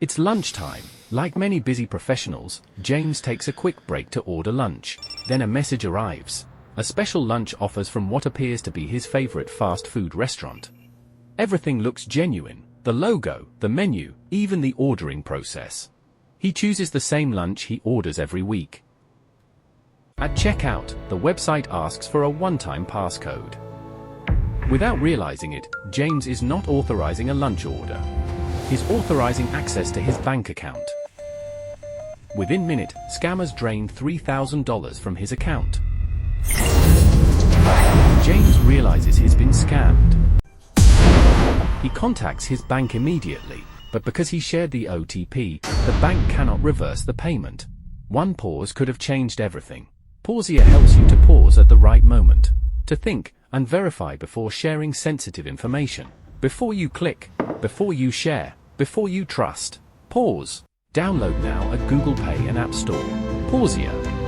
It's lunchtime. Like many busy professionals, James takes a quick break to order lunch. Then a message arrives. A special lunch offers from what appears to be his favorite fast food restaurant. Everything looks genuine. The logo, the menu, even the ordering process. He chooses the same lunch he orders every week. At checkout, the website asks for a one-time passcode. Without realizing it, James is not authorizing a lunch order. He's authorizing access to his bank account. Within minutes, scammers drained $3,000 from his account. James realizes he's been scammed. He contacts his bank immediately, but because he shared the OTP, the bank cannot reverse the payment. One pause could have changed everything. Pausier helps you to pause at the right moment, to think and verify before sharing sensitive information, before you click, before you share, before you trust. Pause. Download now at Google Play and App Store. Pausier.